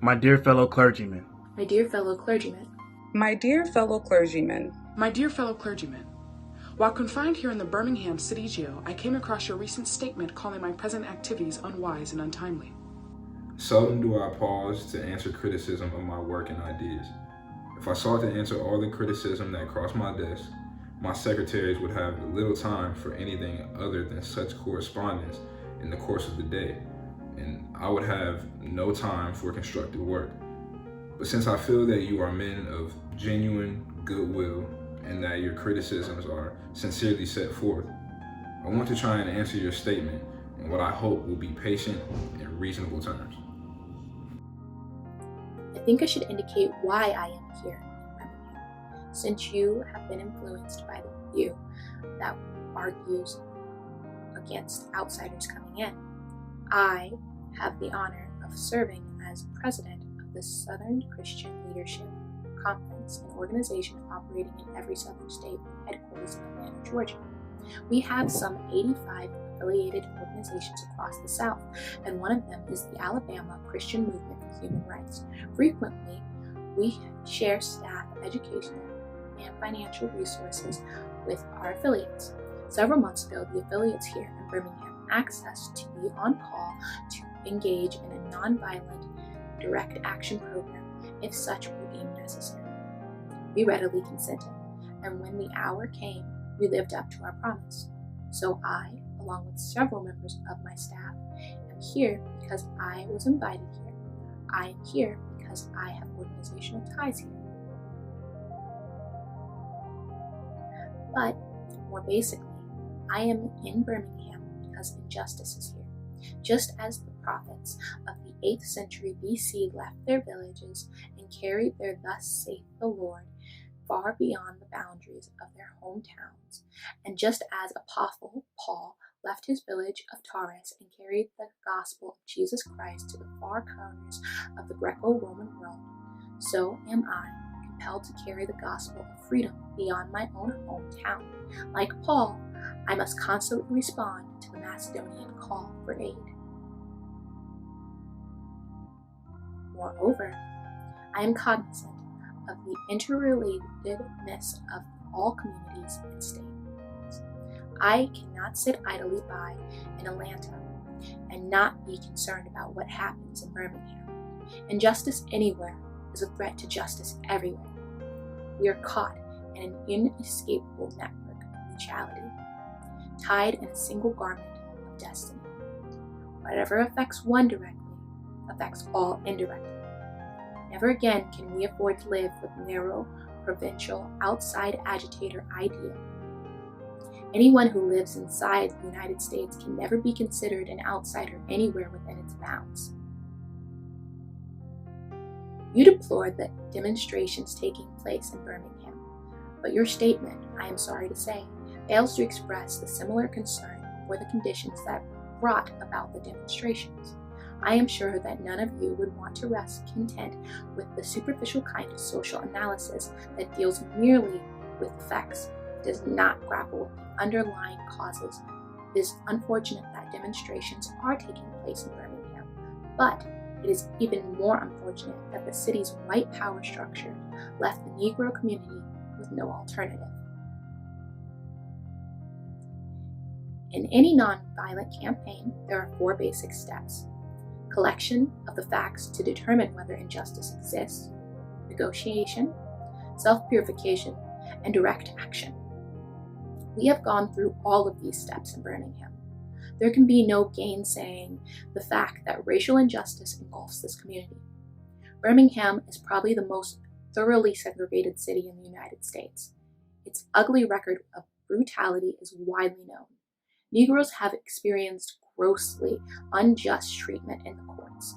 My dear fellow clergymen. My dear fellow clergymen. My dear fellow clergymen. My dear fellow clergymen. While confined here in the Birmingham City Jail, I came across your recent statement calling my present activities unwise and untimely. Seldom do I pause to answer criticism of my work and ideas. If I sought to answer all the criticism that crossed my desk, my secretaries would have little time for anything other than such correspondence in the course of the day, and I would have no time for constructive work. But since I feel that you are men of genuine goodwill and that your criticisms are sincerely set forth, I want to try and answer your statement in what I hope will be patient and reasonable terms. I think I should indicate why I am here in Birmingham, since you have been influenced by the view that argues against outsiders coming in. I have the honor of serving as president of the Southern Christian Leadership Conference, an organization operating in every southern state with headquarters in Atlanta, Georgia. We have some 85 affiliated organizations across the South, and one of them is the Alabama Christian Movement for Human Rights. Frequently, we share staff, educational, and financial resources with our affiliates. Several months ago, the affiliates here in Birmingham asked us to be on call to engage in a nonviolent direct action program if such were deemed necessary. We readily consented, and when the hour came, we lived up to our promise. So I, along with several members of my staff, am here because I was invited here. I am here because I have organizational ties here. But more basically, I am in Birmingham because injustice is here. Just as the prophets of the 8th century BC left their villages and carried their "Thus saith the Lord" far beyond the boundaries of their hometowns, and just as Apostle Paul left his village of Taurus and carried the gospel of Jesus Christ to the far corners of the Greco-Roman world, so am I compelled to carry the gospel of freedom beyond my own hometown. Like Paul, I must constantly respond to the Macedonian call for aid. Moreover, I am cognizant of the interrelatedness of all communities and states. I cannot sit idly by in Atlanta and not be concerned about what happens in Birmingham. Injustice anywhere is a threat to justice everywhere. We are caught in an inescapable network of mutuality, tied in a single garment of destiny. Whatever affects one directly affects all indirectly. Never again can we afford to live with narrow, provincial, outside agitator idea. Anyone who lives inside the United States can never be considered an outsider anywhere within its bounds. You deplored the demonstrations taking place in Birmingham, but your statement, I am sorry to say, fails to express the similar concern for the conditions that brought about the demonstrations. I am sure that none of you would want to rest content with the superficial kind of social analysis that deals merely with effects, does not grapple with the underlying causes. It is unfortunate that demonstrations are taking place in Birmingham, but it is even more unfortunate that the city's white power structure left the Negro community with no alternative. In any nonviolent campaign, there are 4 basic steps: collection of the facts to determine whether injustice exists, negotiation, self-purification, and direct action. We have gone through all of these steps in Birmingham. There can be no gainsaying the fact that racial injustice engulfs this community. Birmingham is probably the most thoroughly segregated city in the United States. Its ugly record of brutality is widely known. Negroes have experienced grossly unjust treatment in the courts.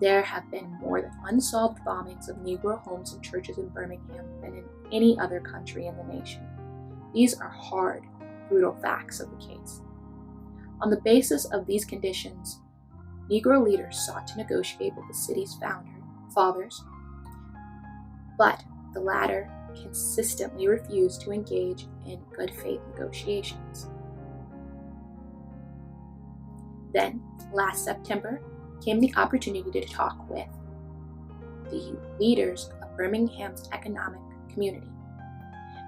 There have been more than unsolved bombings of Negro homes and churches in Birmingham than in any other country in the nation. These are hard, brutal facts of the case. On the basis of these conditions, Negro leaders sought to negotiate with the city's fathers, but the latter consistently refused to engage in good faith negotiations. Then, last September, came the opportunity to talk with the leaders of Birmingham's economic community.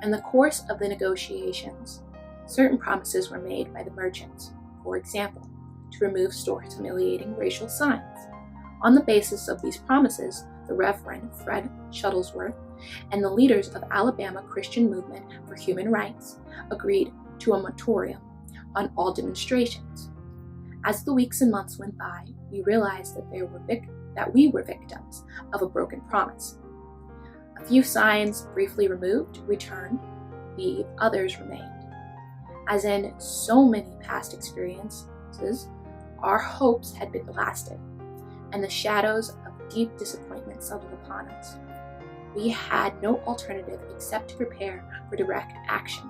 In the course of the negotiations, certain promises were made by the merchants, for example, to remove stores humiliating racial signs. On the basis of these promises, the Reverend Fred Shuttlesworth and the leaders of Alabama Christian Movement for Human Rights agreed to a moratorium on all demonstrations. As the weeks and months went by, we realized that we were victims of a broken promise. A few signs briefly removed returned, the others remained. As in so many past experiences, our hopes had been blasted, and the shadows of deep disappointment settled upon us. We had no alternative except to prepare for direct action,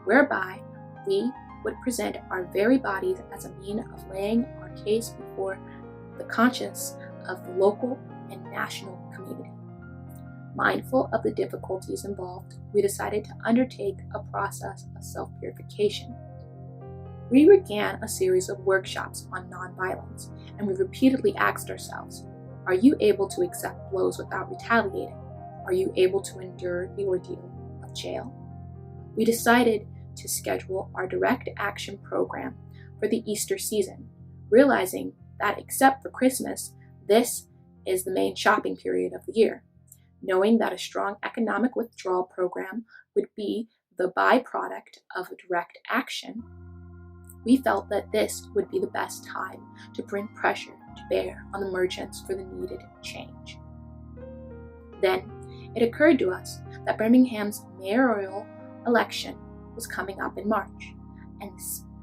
whereby we would present our very bodies as a means of laying our case before the conscience of the local and national community. Mindful of the difficulties involved, we decided to undertake a process of self-purification. We began a series of workshops on nonviolence, and we repeatedly asked ourselves, are you able to accept blows without retaliating? Are you able to endure the ordeal of jail? We decided to schedule our direct action program for the Easter season, realizing that except for Christmas, this is the main shopping period of the year. Knowing that a strong economic withdrawal program would be the byproduct of direct action, we felt that this would be the best time to bring pressure to bear on the merchants for the needed change. Then, it occurred to us that Birmingham's mayoral election was coming up in March, and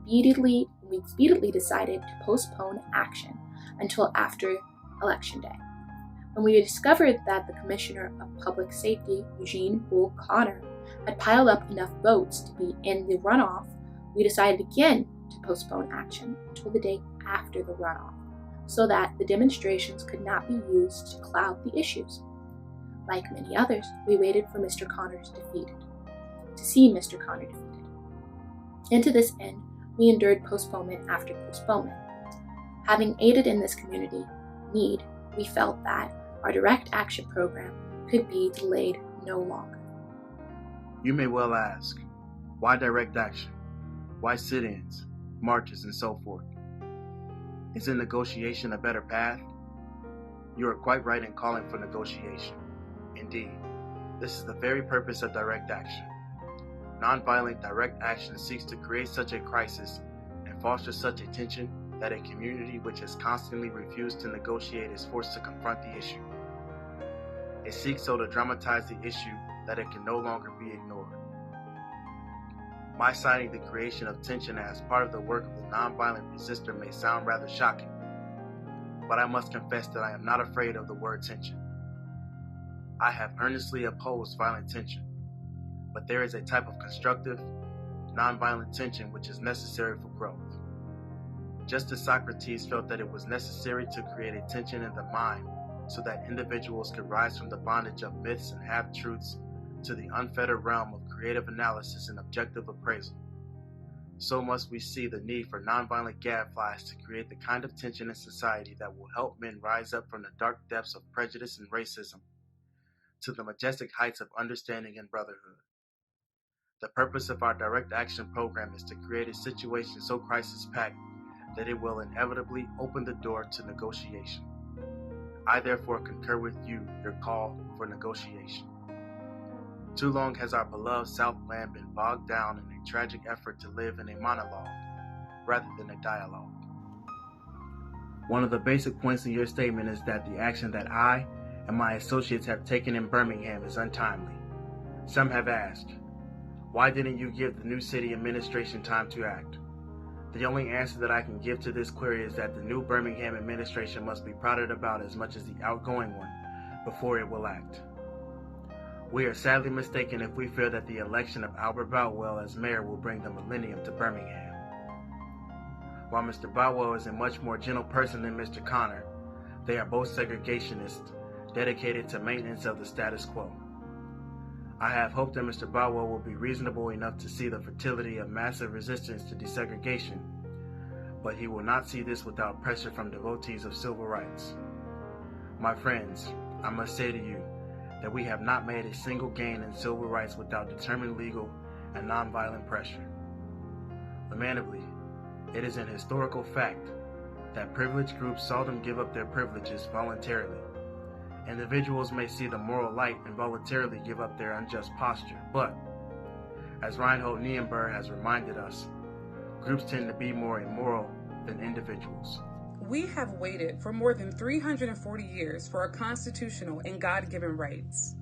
we speedily decided to postpone action until after Election Day. When we discovered that the Commissioner of Public Safety, Eugene Bull Connor, had piled up enough votes to be in the runoff, we decided again to postpone action until the day after the runoff, so that the demonstrations could not be used to cloud the issues. Like many others, we waited for Mr. Connor's to see Mr. Connor defeated. And to this end, we endured postponement after postponement. Having aided in this community need, we felt that our direct action program could be delayed no longer. You may well ask, why direct action? Why sit-ins, marches, and so forth? Isn't negotiation a better path? You are quite right in calling for negotiation. Indeed, this is the very purpose of direct action. Nonviolent direct action seeks to create such a crisis and foster such a tension that a community which has constantly refused to negotiate is forced to confront the issue. It seeks so to dramatize the issue that it can no longer be ignored. My citing the creation of tension as part of the work of the nonviolent resistor may sound rather shocking, but I must confess that I am not afraid of the word tension. I have earnestly opposed violent tension, but there is a type of constructive, nonviolent tension which is necessary for growth. Just as Socrates felt that it was necessary to create a tension in the mind so that individuals could rise from the bondage of myths and half-truths to the unfettered realm of creative analysis and objective appraisal, so must we see the need for nonviolent gadflies to create the kind of tension in society that will help men rise up from the dark depths of prejudice and racism to the majestic heights of understanding and brotherhood. The purpose of our direct action program is to create a situation so crisis-packed that it will inevitably open the door to negotiation. I therefore concur with you, your call for negotiation. Too long has our beloved Southland been bogged down in a tragic effort to live in a monologue rather than a dialogue. One of the basic points in your statement is that the action that I and my associates have taken in Birmingham is untimely. Some have asked, why didn't you give the new city administration time to act? The only answer that I can give to this query is that the new Birmingham administration must be prodded about as much as the outgoing one before it will act. We are sadly mistaken if we fear that the election of Albert Boutwell as mayor will bring the millennium to Birmingham. While Mr. Boutwell is a much more gentle person than Mr. Connor, they are both segregationists dedicated to maintenance of the status quo. I have hope that Mr. Boutwell will be reasonable enough to see the fertility of massive resistance to desegregation, but he will not see this without pressure from devotees of civil rights. My friends, I must say to you that we have not made a single gain in civil rights without determined legal and nonviolent pressure. Lamentably, it is an historical fact that privileged groups seldom give up their privileges voluntarily. Individuals may see the moral light and voluntarily give up their unjust posture, but, as Reinhold Niebuhr has reminded us, groups tend to be more immoral than individuals. We have waited for more than 340 years for our constitutional and God-given rights.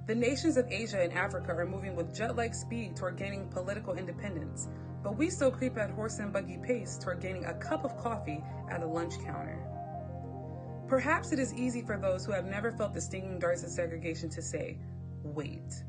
The nations of Asia and Africa are moving with jet-like speed toward gaining political independence, but we still creep at horse and buggy pace toward gaining a cup of coffee at a lunch counter. Perhaps it is easy for those who have never felt the stinging darts of segregation to say, wait.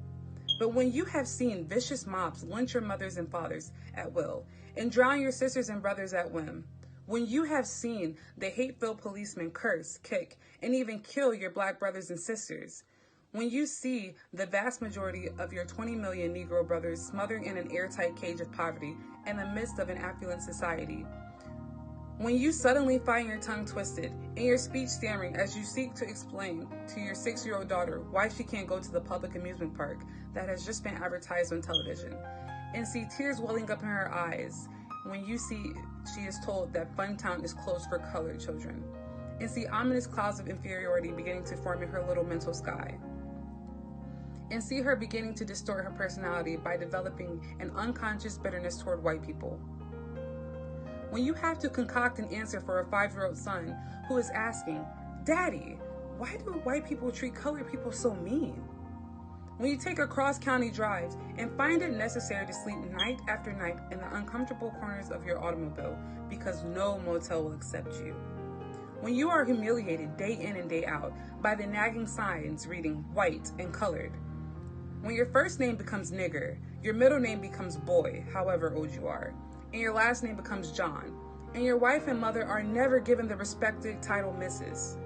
But when you have seen vicious mobs lynch your mothers and fathers at will and drown your sisters and brothers at whim, when you have seen the hate-filled policemen curse, kick, and even kill your black brothers and sisters, when you see the vast majority of your 20 million Negro brothers smothering in an airtight cage of poverty in the midst of an affluent society, when you suddenly find your tongue twisted and your speech stammering as you seek to explain to your 6-year-old daughter why she can't go to the public amusement park that has just been advertised on television, and see tears welling up in her eyes when you see she is told that Funtown is closed for colored children, and see ominous clouds of inferiority beginning to form in her little mental sky, and see her beginning to distort her personality by developing an unconscious bitterness toward white people. When you have to concoct an answer for a 5-year-old son who is asking, Daddy, why do white people treat colored people so mean? When you take a cross-county drive and find it necessary to sleep night after night in the uncomfortable corners of your automobile because no motel will accept you. When you are humiliated day in and day out by the nagging signs reading white and colored. When your first name becomes nigger, your middle name becomes boy, however old you are, and your last name becomes John, and your wife and mother are never given the respected title Mrs.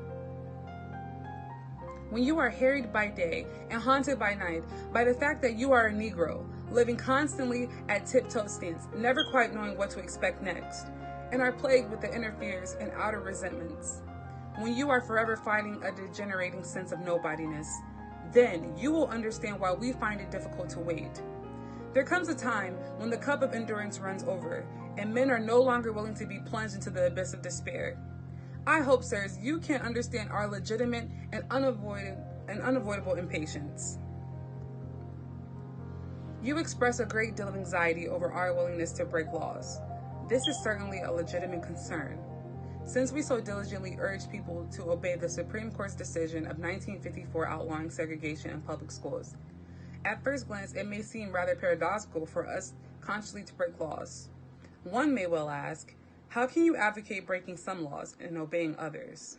When you are harried by day and haunted by night by the fact that you are a Negro, living constantly at tiptoe stance, never quite knowing what to expect next, and are plagued with the inner fears and outer resentments. When you are forever fighting a degenerating sense of nobodiness, then you will understand why we find it difficult to wait. There comes a time when the cup of endurance runs over, and men are no longer willing to be plunged into the abyss of despair. I hope, sirs, you can understand our legitimate and unavoidable impatience. You express a great deal of anxiety over our willingness to break laws. This is certainly a legitimate concern, since we so diligently urge people to obey the Supreme Court's decision of 1954 outlawing segregation in public schools. At first glance, it may seem rather paradoxical for us consciously to break laws. One may well ask, how can you advocate breaking some laws and obeying others?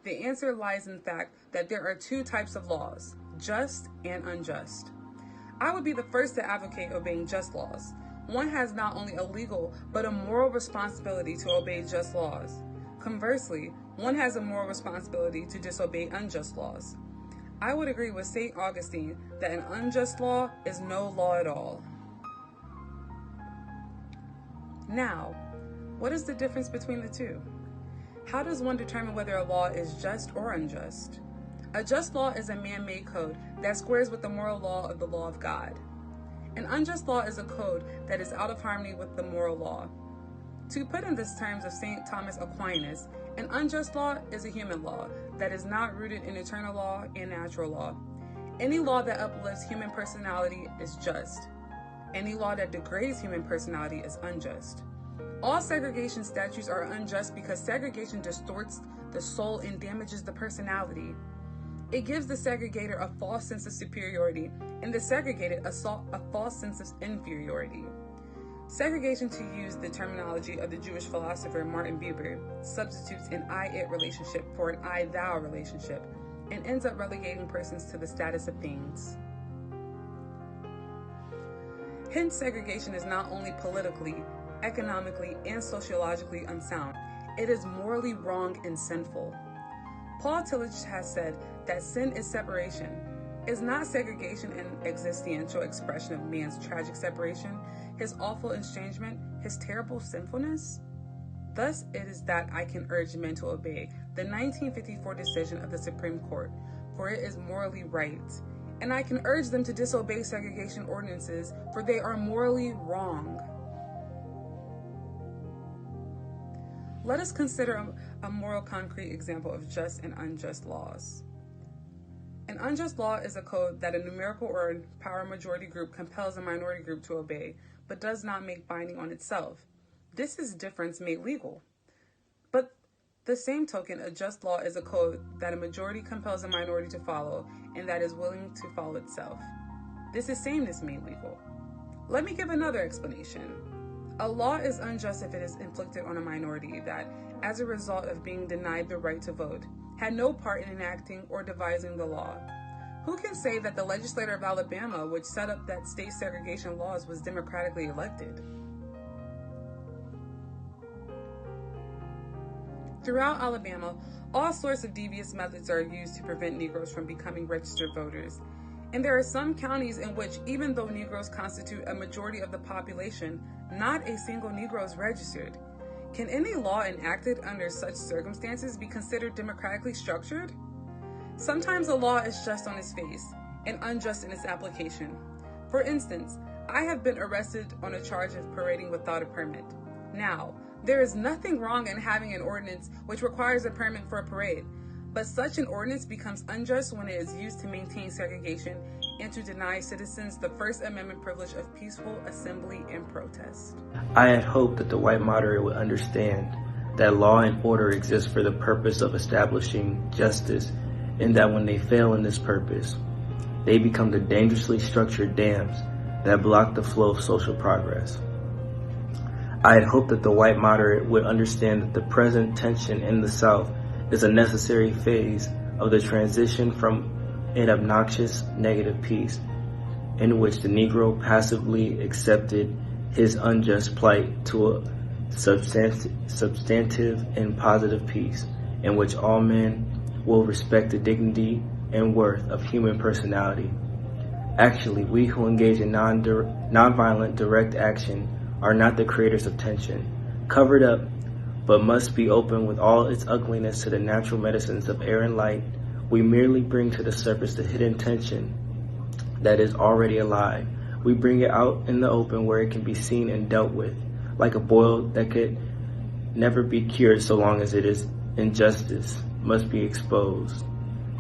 The answer lies in the fact that there are two types of laws, just and unjust. I would be the first to advocate obeying just laws. One has not only a legal, but a moral responsibility to obey just laws. Conversely, one has a moral responsibility to disobey unjust laws. I would agree with St. Augustine that an unjust law is no law at all. Now, what is the difference between the two? How does one determine whether a law is just or unjust? A just law is a man-made code that squares with the moral law of the law of God. An unjust law is a code that is out of harmony with the moral law. To put in the terms of St. Thomas Aquinas, an unjust law is a human law that is not rooted in eternal law and natural law. Any law that uplifts human personality is just. Any law that degrades human personality is unjust. All segregation statutes are unjust because segregation distorts the soul and damages the personality. It gives the segregator a false sense of superiority and the segregated a false sense of inferiority. Segregation, to use the terminology of the Jewish philosopher Martin Buber, substitutes an I-it relationship for an I-thou relationship and ends up relegating persons to the status of things. Hence, segregation is not only politically, economically, and sociologically unsound, it is morally wrong and sinful. Paul Tillich has said that sin is separation. Is not segregation an existential expression of man's tragic separation, his awful estrangement, his terrible sinfulness? Thus, it is that I can urge men to obey the 1954 decision of the Supreme Court, for it is morally right. And I can urge them to disobey segregation ordinances, for they are morally wrong. Let us consider a moral concrete example of just and unjust laws. An unjust law is a code that a numerical or power majority group compels a minority group to obey, but does not make binding on itself. This is difference made legal. But the same token, a just law is a code that a majority compels a minority to follow, and that is willing to follow itself. This is sameness made legal. Let me give another explanation. A law is unjust if it is inflicted on a minority that, as a result of being denied the right to vote, had no part in enacting or devising the law. Who can say that the legislator of Alabama, which set up that state segregation laws, was democratically elected? Throughout Alabama, all sorts of devious methods are used to prevent Negroes from becoming registered voters. And there are some counties in which, even though Negroes constitute a majority of the population, not a single Negro is registered. Can any law enacted under such circumstances be considered democratically structured? Sometimes a law is just on its face and unjust in its application. For instance, I have been arrested on a charge of parading without a permit. Now, there is nothing wrong in having an ordinance which requires a permit for a parade, but such an ordinance becomes unjust when it is used to maintain segregation and to deny citizens the First Amendment privilege of peaceful assembly and protest. I had hoped that the white moderate would understand that law and order exist for the purpose of establishing justice, and that when they fail in this purpose, they become the dangerously structured dams that block the flow of social progress. I had hoped that the white moderate would understand that the present tension in the South is a necessary phase of the transition from an obnoxious negative peace in which the Negro passively accepted his unjust plight to a substantive and positive peace in which all men will respect the dignity and worth of human personality. Actually, we who engage in nonviolent direct action are not the creators of tension, covered up, but must be open with all its ugliness to the natural medicines of air and light. We merely bring to the surface the hidden tension that is already alive. We bring it out in the open where it can be seen and dealt with, like a boil that could never be cured so long as it is injustice must be exposed,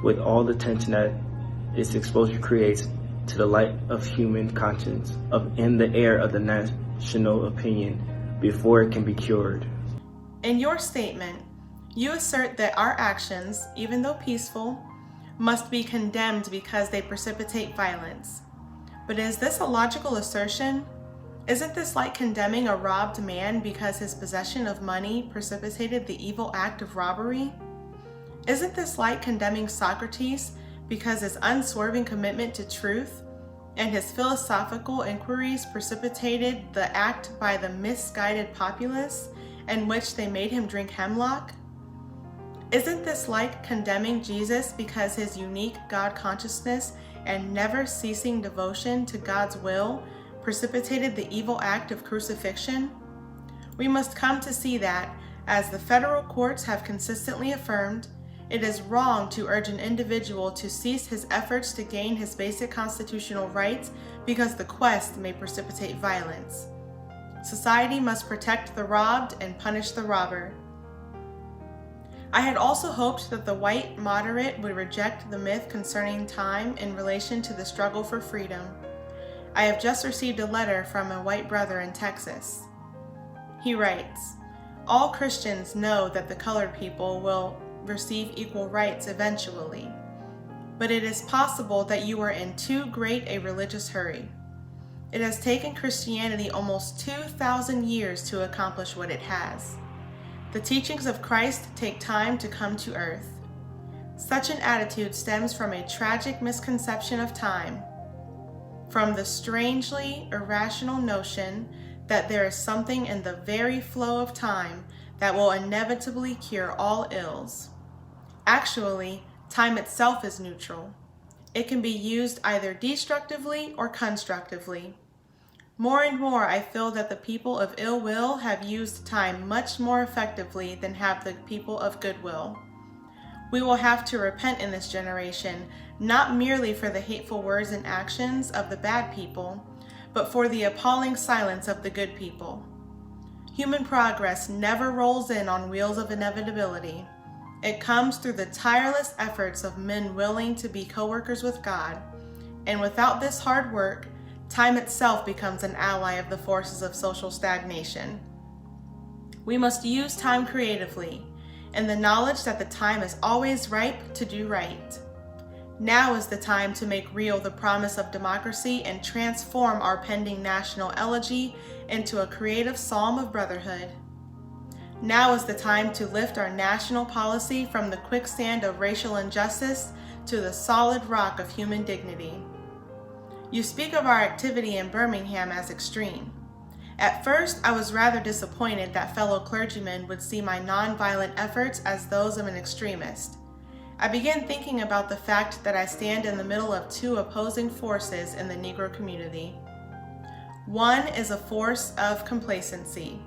with all the tension that its exposure creates to the light of human conscience, in the air of the national opinion, before it can be cured. In your statement, you assert that our actions, even though peaceful, must be condemned because they precipitate violence. But is this a logical assertion? Isn't this like condemning a robbed man because his possession of money precipitated the evil act of robbery? Isn't this like condemning Socrates because his unswerving commitment to truth and his philosophical inquiries precipitated the act by the misguided populace in which they made him drink hemlock? Isn't this like condemning Jesus because his unique God consciousness and never ceasing devotion to God's will precipitated the evil act of crucifixion? We must come to see that, as the federal courts have consistently affirmed, it is wrong to urge an individual to cease his efforts to gain his basic constitutional rights because the quest may precipitate violence. Society must protect the robbed and punish the robber. I had also hoped that the white moderate would reject the myth concerning time in relation to the struggle for freedom. I have just received a letter from a white brother in Texas. He writes, "All Christians know that the colored people will receive equal rights eventually, but it is possible that you are in too great a religious hurry. It has taken Christianity almost 2,000 years to accomplish what it has. The teachings of Christ take time to come to earth. Such an attitude stems from a tragic misconception of time, from the strangely irrational notion that there is something in the very flow of time that will inevitably cure all ills. Actually, time itself is neutral. It can be used either destructively or constructively. More and more, I feel that the people of ill will have used time much more effectively than have the people of goodwill. We will have to repent in this generation, not merely for the hateful words and actions of the bad people, but for the appalling silence of the good people. Human progress never rolls in on wheels of inevitability. It comes through the tireless efforts of men willing to be co-workers with God, and without this hard work, time itself becomes an ally of the forces of social stagnation. We must use time creatively, in the knowledge that the time is always ripe to do right. Now is the time to make real the promise of democracy and transform our pending national elegy into a creative psalm of brotherhood. Now is the time to lift our national policy from the quicksand of racial injustice to the solid rock of human dignity. You speak of our activity in Birmingham as extreme. At first, I was rather disappointed that fellow clergymen would see my nonviolent efforts as those of an extremist. I began thinking about the fact that I stand in the middle of two opposing forces in the Negro community. One is a force of complacency,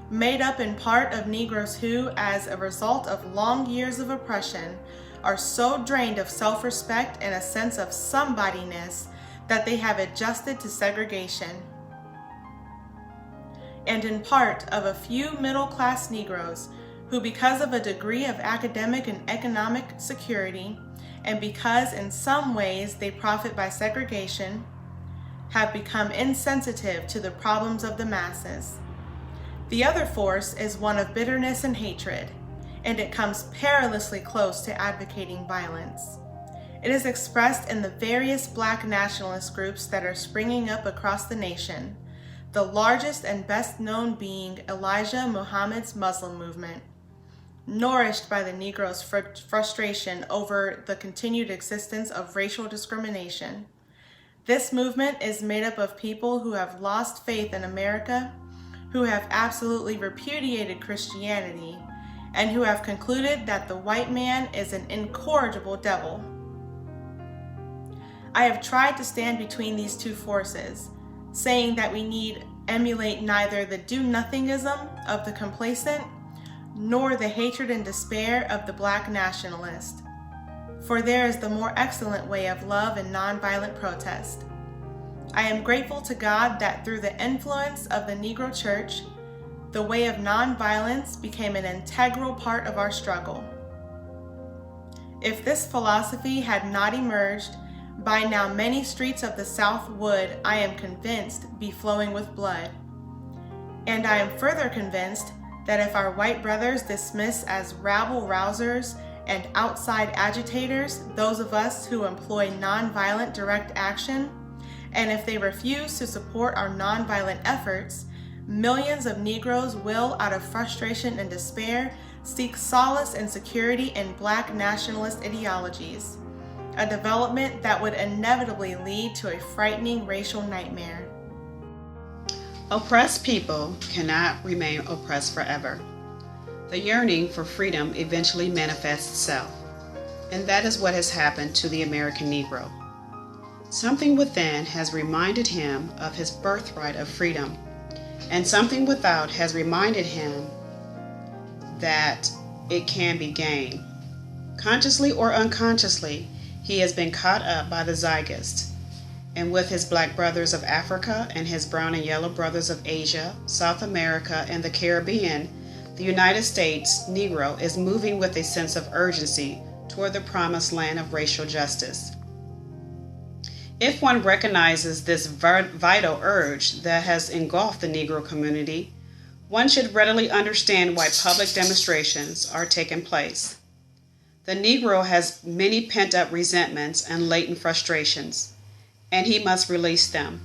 made up in part of Negroes who, as a result of long years of oppression, are so drained of self-respect and a sense of somebodyness that they have adjusted to segregation. And in part of a few middle-class Negroes who, because of a degree of academic and economic security, and because in some ways they profit by segregation, have become insensitive to the problems of the masses. The other force is one of bitterness and hatred, and it comes perilously close to advocating violence. It is expressed in the various Black nationalist groups that are springing up across the nation, the largest and best known being Elijah Muhammad's Muslim movement, nourished by the Negroes' frustration over the continued existence of racial discrimination. This movement is made up of people who have lost faith in America, who have absolutely repudiated Christianity, and who have concluded that the white man is an incorrigible devil. I have tried to stand between these two forces, saying that we need emulate neither the do-nothingism of the complacent nor the hatred and despair of the Black nationalist. For there is the more excellent way of love and nonviolent protest. I am grateful to God that through the influence of the Negro Church, the way of nonviolence became an integral part of our struggle. If this philosophy had not emerged, by now many streets of the South would, I am convinced, be flowing with blood. And I am further convinced that if our white brothers dismiss as rabble-rousers and outside agitators those of us who employ nonviolent direct action, and if they refuse to support our nonviolent efforts, millions of Negroes will, out of frustration and despair, seek solace and security in Black nationalist ideologies, a development that would inevitably lead to a frightening racial nightmare. Oppressed people cannot remain oppressed forever. The yearning for freedom eventually manifests itself, and that is what has happened to the American Negro. Something within has reminded him of his birthright of freedom, and something without has reminded him that it can be gained. Consciously or unconsciously, he has been caught up by the zeitgeist, and with his Black brothers of Africa and his brown and yellow brothers of Asia, South America, and the Caribbean, the United States Negro is moving with a sense of urgency toward the promised land of racial justice. If one recognizes this vital urge that has engulfed the Negro community, one should readily understand why public demonstrations are taking place. The Negro has many pent-up resentments and latent frustrations, and he must release them.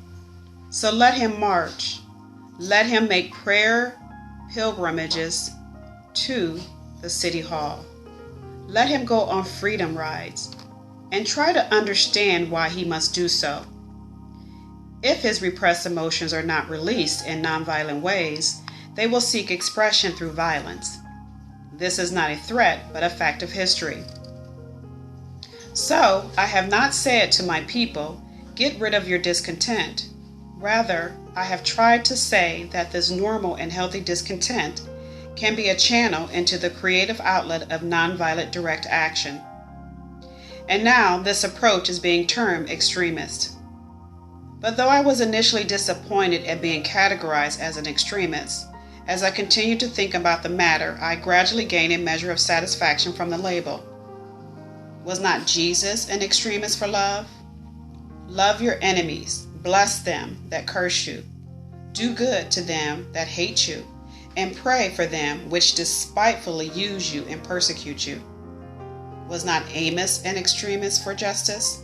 So let him march. Let him make prayer pilgrimages to the City Hall. Let him go on freedom rides and try to understand why he must do so. If his repressed emotions are not released in nonviolent ways, they will seek expression through violence. This is not a threat, but a fact of history. So, I have not said to my people, get rid of your discontent, Rather, I have tried to say that this normal and healthy discontent can be a channel into the creative outlet of nonviolent direct action. And now this approach is being termed extremist. But though I was initially disappointed at being categorized as an extremist, as I continued to think about the matter, I gradually gained a measure of satisfaction from the label. Was not Jesus an extremist for love? Love your enemies, bless them that curse you, do good to them that hate you, and pray for them which despitefully use you and persecute you. Was not Amos an extremist for justice?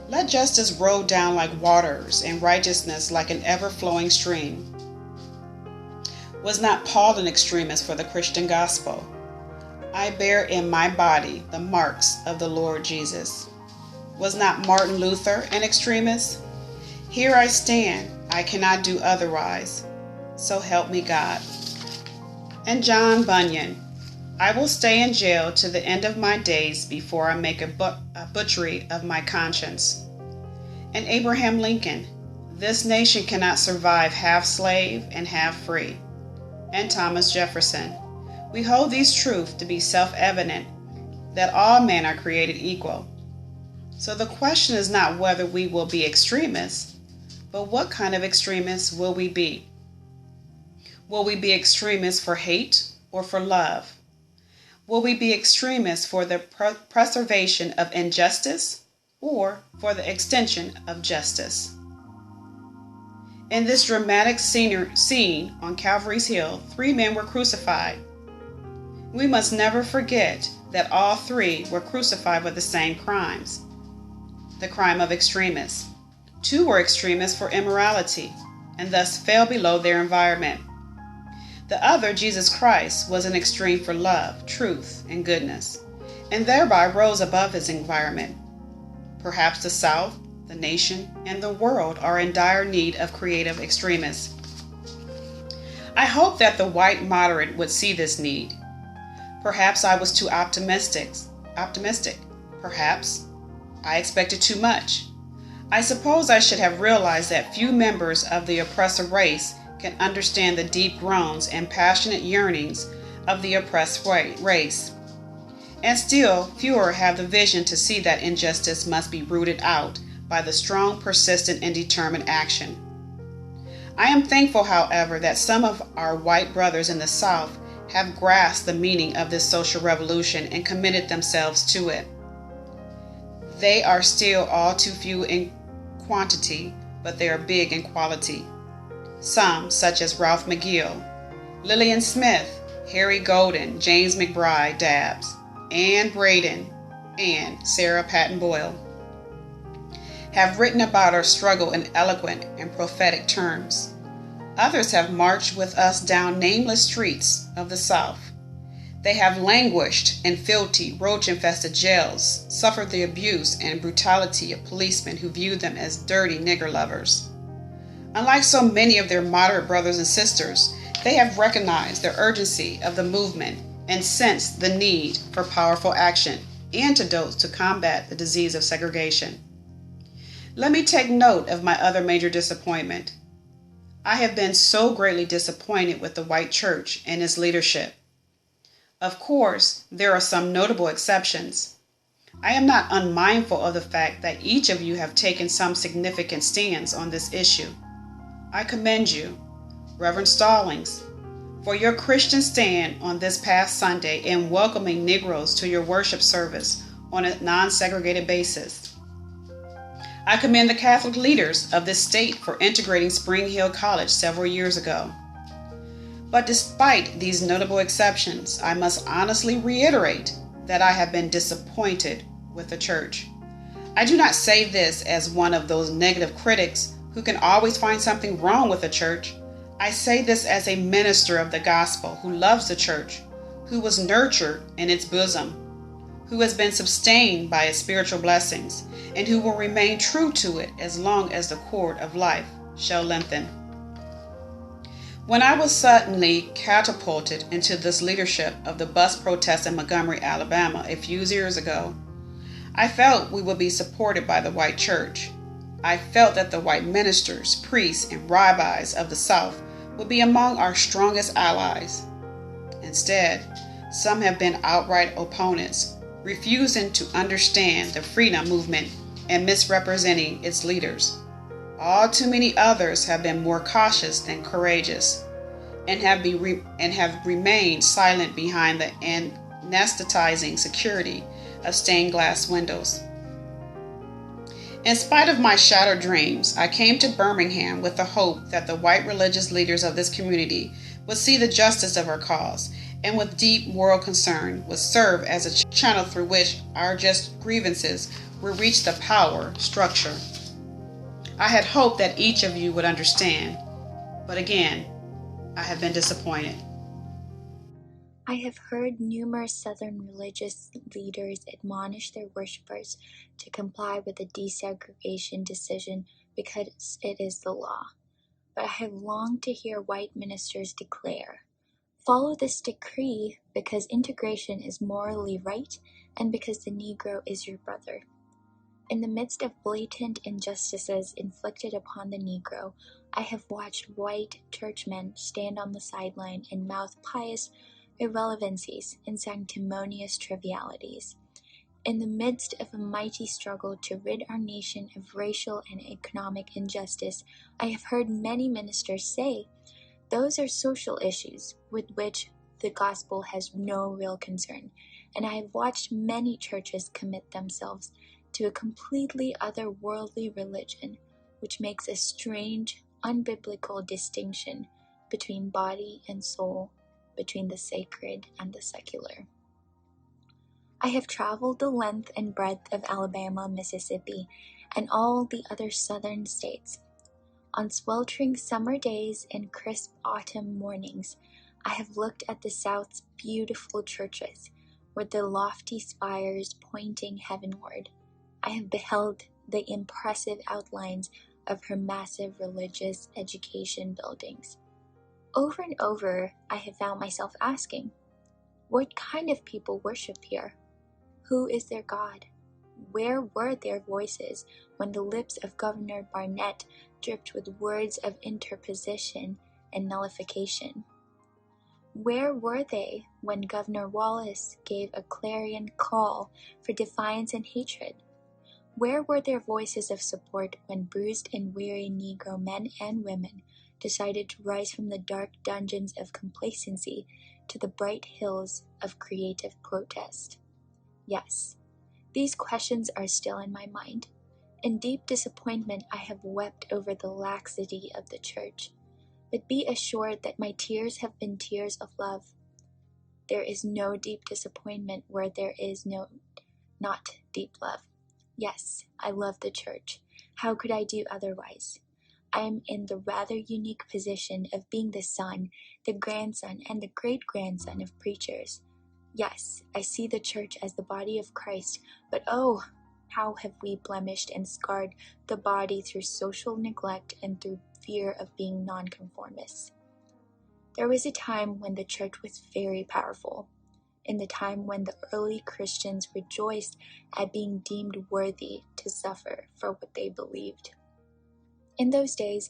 Let justice roll down like waters and righteousness like an ever-flowing stream. Was not Paul an extremist for the Christian gospel? I bear in my body the marks of the Lord Jesus. Was not Martin Luther an extremist? Here I stand, I cannot do otherwise. So help me God. And John Bunyan, I will stay in jail to the end of my days before I make a butchery of my conscience. And Abraham Lincoln, this nation cannot survive half slave and half free. And Thomas Jefferson, we hold these truths to be self-evident, that all men are created equal. So the question is not whether we will be extremists, but what kind of extremists will we be? Will we be extremists for hate or for love? Will we be extremists for the preservation of injustice or for the extension of justice? In this dramatic scene on Calvary's Hill, 3 men were crucified. We must never forget that all 3 were crucified with the same crimes. The crime of extremists. 2 were extremists for immorality and thus fell below their environment. The other, Jesus Christ, was an extreme for love, truth, and goodness, and thereby rose above his environment. Perhaps the South, the nation, and the world are in dire need of creative extremists. I hope that the white moderate would see this need. Perhaps I was too optimistic. Perhaps I expected too much. I suppose I should have realized that few members of the oppressor race can understand the deep groans and passionate yearnings of the oppressed race. And still fewer have the vision to see that injustice must be rooted out by the strong, persistent, and determined action. I am thankful, however, that some of our white brothers in the South have grasped the meaning of this social revolution and committed themselves to it. They are still all too few in quantity, but they are big in quality. Some, such as Ralph McGill, Lillian Smith, Harry Golden, James McBride Dabbs, Ann Braden, and Sarah Patton Boyle, have written about our struggle in eloquent and prophetic terms. Others have marched with us down nameless streets of the South. They have languished in filthy, roach-infested jails, suffered the abuse and brutality of policemen who viewed them as dirty nigger lovers. Unlike so many of their moderate brothers and sisters, they have recognized the urgency of the movement and sensed the need for powerful action, antidotes to combat the disease of segregation. Let me take note of my other major disappointment. I have been so greatly disappointed with the white church and its leadership. Of course, there are some notable exceptions. I am not unmindful of the fact that each of you have taken some significant stands on this issue. I commend you, Reverend Stallings, for your Christian stand on this past Sunday in welcoming Negroes to your worship service on a non-segregated basis. I commend the Catholic leaders of this state for integrating Spring Hill College several years ago. But despite these notable exceptions, I must honestly reiterate that I have been disappointed with the church. I do not say this as one of those negative critics who can always find something wrong with the church. I say this as a minister of the gospel who loves the church, who was nurtured in its bosom, who has been sustained by its spiritual blessings, and who will remain true to it as long as the cord of life shall lengthen. When I was suddenly catapulted into this leadership of the bus protest in Montgomery, Alabama a few years ago, I felt we would be supported by the white church. I felt that the white ministers, priests, and rabbis of the South would be among our strongest allies. Instead, some have been outright opponents, refusing to understand the freedom movement and misrepresenting its leaders. All too many others have been more cautious than courageous and have remained silent behind the anesthetizing security of stained glass windows. In spite of my shattered dreams, I came to Birmingham with the hope that the white religious leaders of this community would see the justice of our cause and with deep moral concern would serve as a channel through which our just grievances would reach the power structure. I had hoped that each of you would understand, but again, I have been disappointed. I have heard numerous Southern religious leaders admonish their worshipers to comply with the desegregation decision because it is the law. But I have longed to hear white ministers declare, "Follow this decree because integration is morally right and because the Negro is your brother." In the midst of blatant injustices inflicted upon the Negro, I have watched white churchmen stand on the sideline and mouth pious irrelevancies and sanctimonious trivialities. In the midst of a mighty struggle to rid our nation of racial and economic injustice, I have heard many ministers say, "Those are social issues with which the gospel has no real concern," and I have watched many churches commit themselves to a completely otherworldly religion, which makes a strange, unbiblical distinction between body and soul, between the sacred and the secular. I have traveled the length and breadth of Alabama, Mississippi, and all the other southern states. On sweltering summer days and crisp autumn mornings, I have looked at the South's beautiful churches, with their lofty spires pointing heavenward. I have beheld the impressive outlines of her massive religious education buildings. Over and over, I have found myself asking, what kind of people worship here? Who is their God? Where were their voices when the lips of Governor Barnett dripped with words of interposition and nullification? Where were they when Governor Wallace gave a clarion call for defiance and hatred? Where were their voices of support when bruised and weary Negro men and women decided to rise from the dark dungeons of complacency to the bright hills of creative protest? Yes, these questions are still in my mind. In deep disappointment, I have wept over the laxity of the church. But be assured that my tears have been tears of love. There is no deep disappointment where there is not deep love. Yes, I love the church. How could I do otherwise? I am in the rather unique position of being the son, the grandson, and the great-grandson of preachers. Yes, I see the church as the body of Christ, but oh, how have we blemished and scarred the body through social neglect and through fear of being nonconformists. There was a time when the church was very powerful, in the time when the early Christians rejoiced at being deemed worthy to suffer for what they believed. In those days,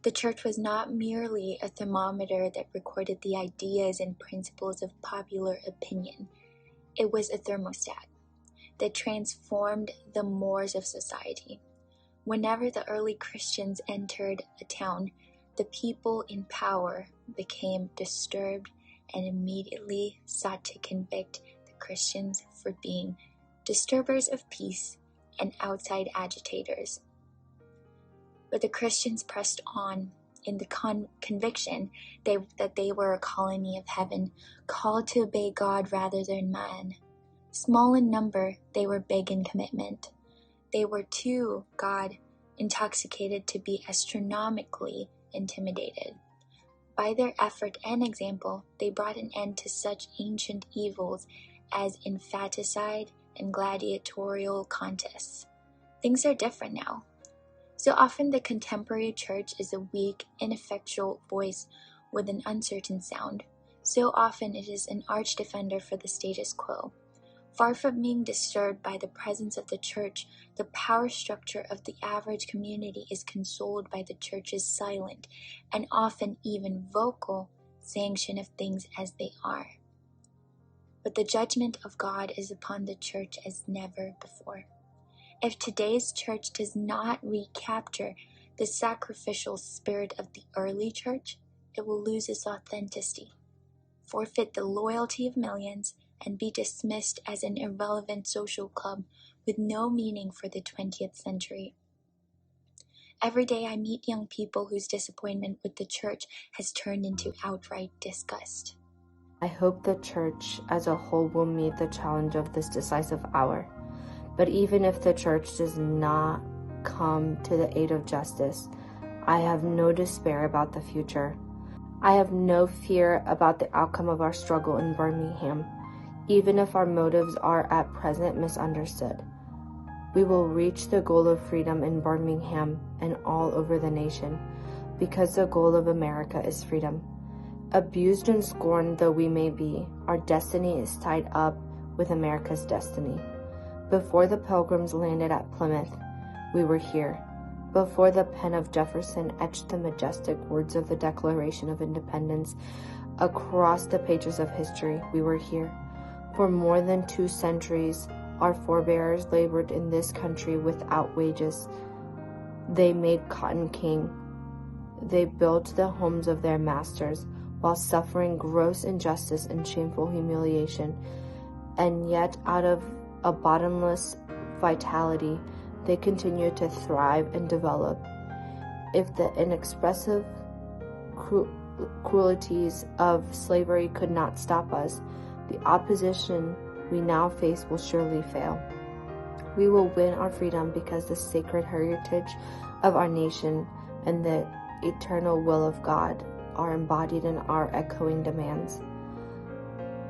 the church was not merely a thermometer that recorded the ideas and principles of popular opinion. It was a thermostat that transformed the mores of society. Whenever the early Christians entered a town, the people in power became disturbed and immediately sought to convict the Christians for being disturbers of peace and outside agitators. But the Christians pressed on in the conviction that they were a colony of heaven, called to obey God rather than man. Small in number, they were big in commitment. They were too, God, intoxicated to be astronomically intimidated. By their effort and example, they brought an end to such ancient evils as infanticide and gladiatorial contests. Things are different now. So often the contemporary church is a weak, ineffectual voice with an uncertain sound. So often it is an arch defender for the status quo. Far from being disturbed by the presence of the church, the power structure of the average community is consoled by the church's silent, and often even vocal, sanction of things as they are. But the judgment of God is upon the church as never before. If today's church does not recapture the sacrificial spirit of the early church, it will lose its authenticity, forfeit the loyalty of millions, and be dismissed as an irrelevant social club with no meaning for the 20th century. Every day I meet young people whose disappointment with the church has turned into outright disgust. I hope the church as a whole will meet the challenge of this decisive hour. But even if the church does not come to the aid of justice, I have no despair about the future. I have no fear about the outcome of our struggle in Birmingham, even if our motives are at present misunderstood. We will reach the goal of freedom in Birmingham and all over the nation, because the goal of America is freedom. Abused and scorned though we may be, our destiny is tied up with America's destiny. Before the Pilgrims landed at Plymouth, we were here. Before the pen of Jefferson etched the majestic words of the Declaration of Independence across the pages of history, we were here. For more than 2 centuries, our forebears labored in this country without wages. They made cotton king. They built the homes of their masters while suffering gross injustice and shameful humiliation. And yet, out of a bottomless vitality, they continue to thrive and develop. If the inexpressive cruelties of slavery could not stop us, the opposition we now face will surely fail. We will win our freedom because the sacred heritage of our nation and the eternal will of God are embodied in our echoing demands.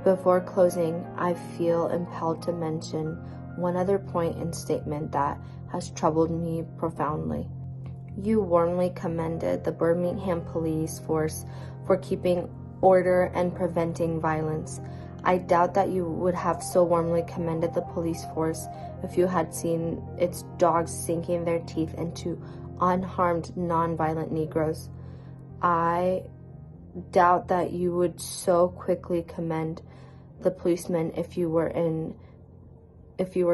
Before closing, I feel impelled to mention one other point and statement that has troubled me profoundly. You warmly commended the Birmingham police force for keeping order and preventing violence. I doubt that you would have so warmly commended the police force if you had seen its dogs sinking their teeth into unharmed, non-violent Negroes. I doubt that you would so quickly commend the policemen if you were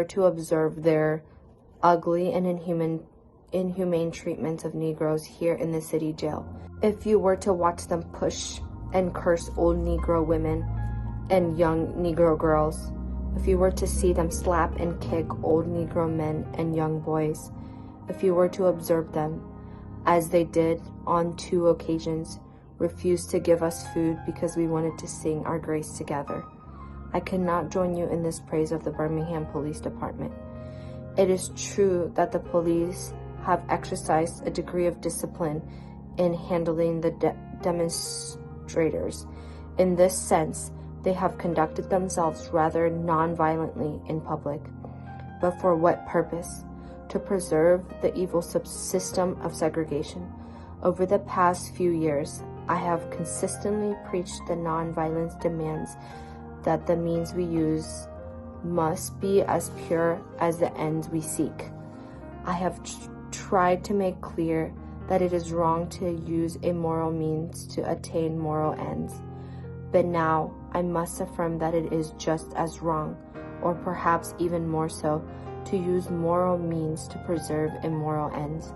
to observe their ugly and inhumane treatment of Negroes here in the city jail. If you were to watch them push and curse old Negro women and young Negro girls, if you were to see them slap and kick old Negro men and young boys, if you were to observe them, as they did on 2 occasions, refuse to give us food because we wanted to sing our grace together, I cannot join you in this praise of the Birmingham Police Department. It is true that the police have exercised a degree of discipline in handling the demonstrators. In this sense, they have conducted themselves rather non-violently in public. But for what purpose? To preserve the evil system of segregation. Over the past few years, I have consistently preached the non-violence demands that the means we use must be as pure as the ends we seek. I have tried to make clear that it is wrong to use immoral means to attain moral ends. But now I must affirm that it is just as wrong, or perhaps even more so, to use moral means to preserve immoral ends.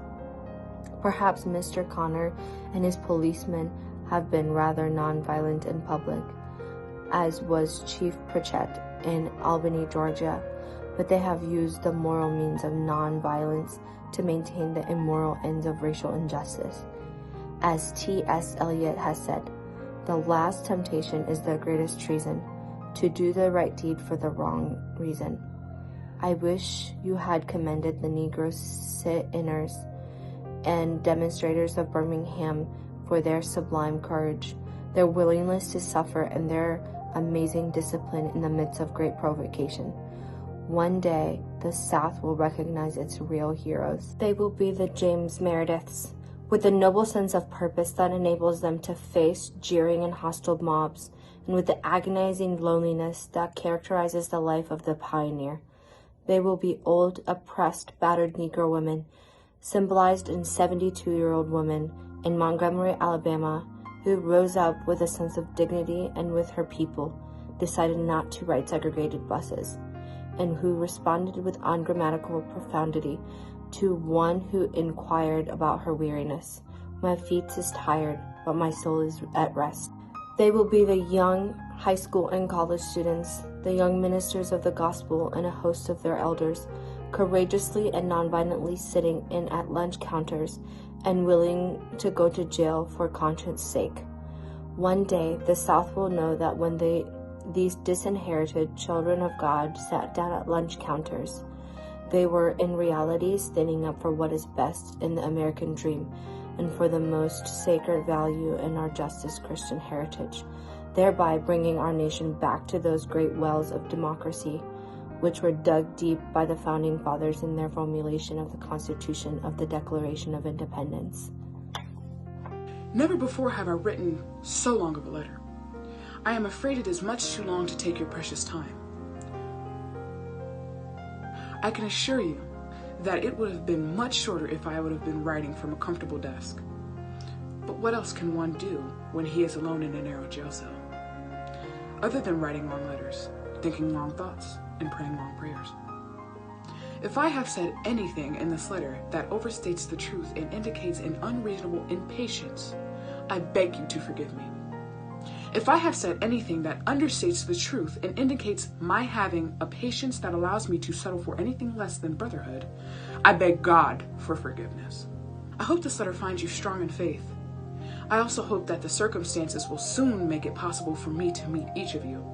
Perhaps Mr. Connor and his policemen have been rather non-violent in public, as was Chief Pritchett in Albany, Georgia, but they have used the moral means of non-violence to maintain the immoral ends of racial injustice. As T.S. Eliot has said, the last temptation is the greatest treason, to do the right deed for the wrong reason. I wish you had commended the Negro sit-inners and demonstrators of Birmingham for their sublime courage, their willingness to suffer, and their amazing discipline in the midst of great provocation. One day, the South will recognize its real heroes. They will be the James Merediths, with a noble sense of purpose that enables them to face jeering and hostile mobs, and with the agonizing loneliness that characterizes the life of the pioneer. They will be old, oppressed, battered Negro women, symbolized in 72-year-old woman in Montgomery, Alabama, who rose up with a sense of dignity and with her people decided not to ride segregated buses, and who responded with ungrammatical profundity to one who inquired about her weariness. My feet is tired, but my soul is at rest. They will be the young high school and college students, the young ministers of the gospel, and a host of their elders, courageously and nonviolently sitting in at lunch counters and willing to go to jail for conscience sake. One day, the South will know that when these disinherited children of God sat down at lunch counters, they were in reality standing up for what is best in the American dream and for the most sacred value in our justice Christian heritage, thereby bringing our nation back to those great wells of democracy which were dug deep by the Founding Fathers in their formulation of the Constitution of the Declaration of Independence. Never before have I written so long of a letter. I am afraid it is much too long to take your precious time. I can assure you that it would have been much shorter if I would have been writing from a comfortable desk. But what else can one do when he is alone in a narrow jail cell? Other than writing long letters, thinking long thoughts, and praying long prayers. If I have said anything in this letter that overstates the truth and indicates an unreasonable impatience, I beg you to forgive me. If I have said anything that understates the truth and indicates my having a patience that allows me to settle for anything less than brotherhood, I beg God for forgiveness. I hope this letter finds you strong in faith. I also hope that the circumstances will soon make it possible for me to meet each of you,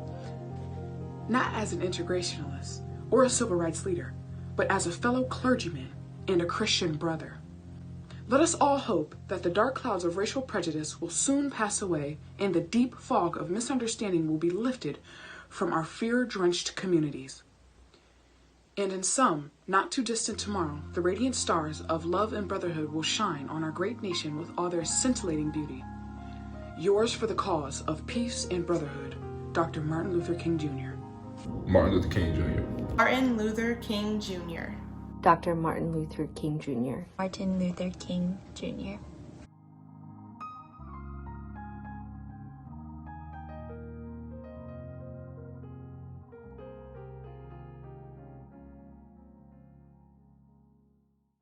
not as an integrationalist or a civil rights leader, but as a fellow clergyman and a Christian brother. Let us all hope that the dark clouds of racial prejudice will soon pass away and the deep fog of misunderstanding will be lifted from our fear-drenched communities. And in some not too distant tomorrow, the radiant stars of love and brotherhood will shine on our great nation with all their scintillating beauty. Yours for the cause of peace and brotherhood, Dr. Martin Luther King Jr. Martin Luther King Jr. Martin Luther King Jr. Dr. Martin Luther King Jr. Martin Luther King Jr.